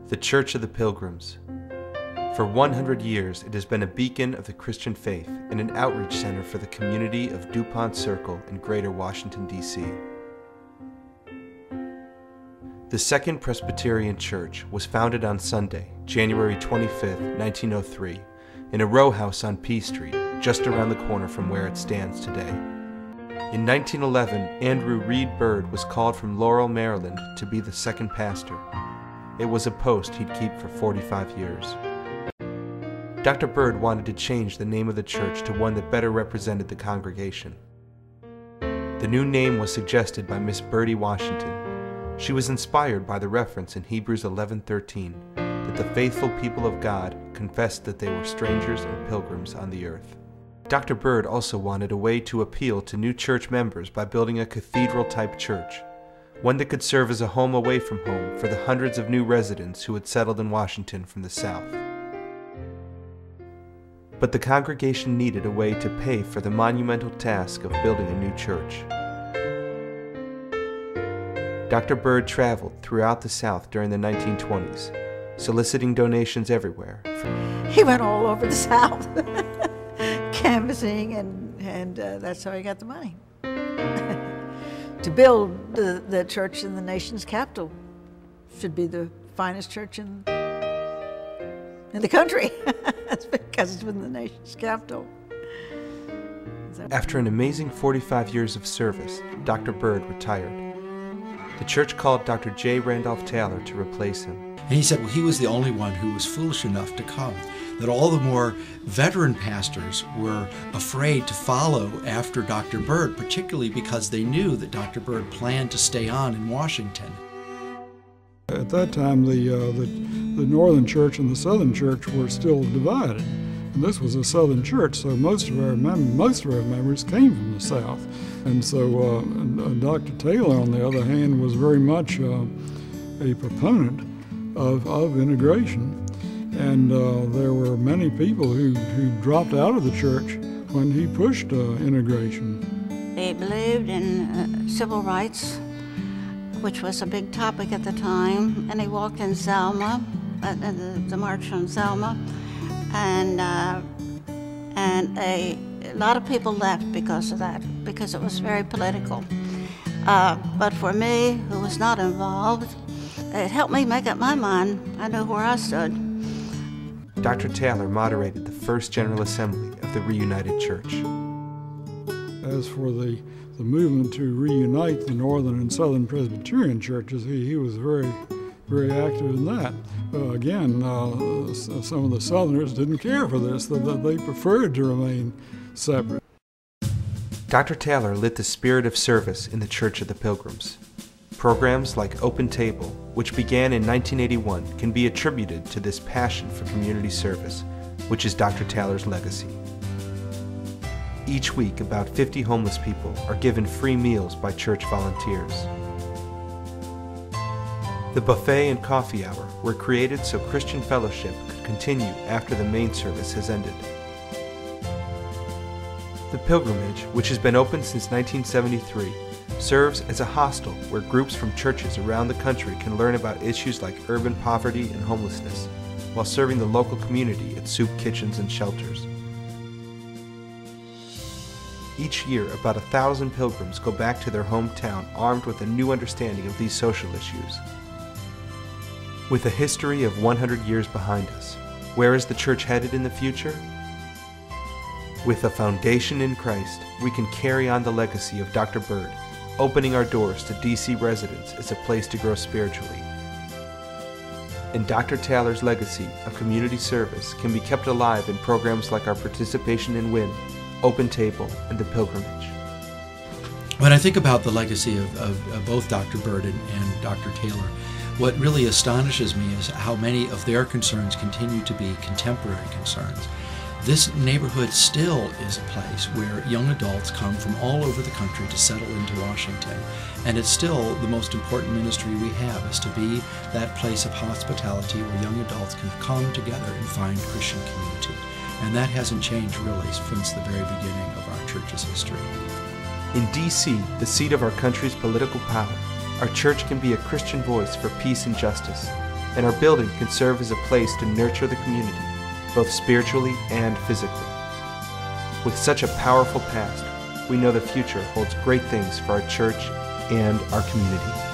The Church of the Pilgrims. For 100 years, it has been a beacon of the Christian faith and an outreach center for the community of DuPont Circle in Greater Washington, D.C. The Second Presbyterian Church was founded on Sunday, January 25, 1903, in a row house on P Street, just around the corner from where it stands today. In 1911, Andrew Reed Bird was called from Laurel, Maryland, to be the second pastor. It was a post he'd keep for 45 years. Dr. Bird wanted to change the name of the church to one that better represented the congregation. The new name was suggested by Miss Birdie Washington. She was inspired by the reference in Hebrews 11:13 that the faithful people of God confessed that they were strangers and pilgrims on the earth. Dr. Bird also wanted a way to appeal to new church members by building a cathedral-type church, one that could serve as a home away from home for the hundreds of new residents who had settled in Washington from the South. But the congregation needed a way to pay for the monumental task of building a new church. Dr. Bird traveled throughout the South during the 1920s, soliciting donations everywhere. He went all over the South, canvassing, and that's how he got the money. To build the church in the nation's capital. Should be the finest church in the country. That's because it's in the nation's capital. After an amazing 45 years of service, Dr. Bird retired. The church called Dr. J. Randolph Taylor to replace him. And he said, well, he was the only one who was foolish enough to come, that all the more veteran pastors were afraid to follow after Dr. Bird, particularly because they knew that Dr. Bird planned to stay on in Washington. At that time, the Northern Church and the Southern Church were still divided. And this was a Southern church, so most of our members came from the South. And so Dr. Taylor, on the other hand, was very much a proponent of integration. And there were many people who dropped out of the church when he pushed integration. He believed in civil rights, which was a big topic at the time, and he walked in Selma, the March on Selma, and a lot of people left because of that, because it was very political. But for me, who was not involved, it helped me make up my mind. I knew where I stood. Dr. Taylor moderated the first General Assembly of the reunited church. As for the movement to reunite the Northern and Southern Presbyterian churches, he was very, very active in that. Again, some of the Southerners didn't care for this, that they preferred to remain separate. Dr. Taylor lit the spirit of service in the Church of the Pilgrims. Programs like Open Table, which began in 1981, can be attributed to this passion for community service, which is Dr. Taylor's legacy. Each week, about 50 homeless people are given free meals by church volunteers. The buffet and coffee hour were created so Christian fellowship could continue after the main service has ended. The pilgrimage, which has been open since 1973, serves as a hostel where groups from churches around the country can learn about issues like urban poverty and homelessness, while serving the local community at soup kitchens and shelters. Each year, about 1,000 pilgrims go back to their hometown armed with a new understanding of these social issues. With a history of 100 years behind us, where is the church headed in the future? With a foundation in Christ, we can carry on the legacy of Dr. Bird, opening our doors to D.C. residents as a place to grow spiritually. And Dr. Taylor's legacy of community service can be kept alive in programs like our participation in WIN, Open Table, and the Pilgrimage. When I think about the legacy of both Dr. Bird and Dr. Taylor, what really astonishes me is how many of their concerns continue to be contemporary concerns. This neighborhood still is a place where young adults come from all over the country to settle into Washington. And it's still the most important ministry we have, is to be that place of hospitality where young adults can come together and find Christian community. And that hasn't changed really since the very beginning of our church's history. In D.C., the seat of our country's political power, our church can be a Christian voice for peace and justice, and our building can serve as a place to nurture the community, both spiritually and physically. With such a powerful past, we know the future holds great things for our church and our community.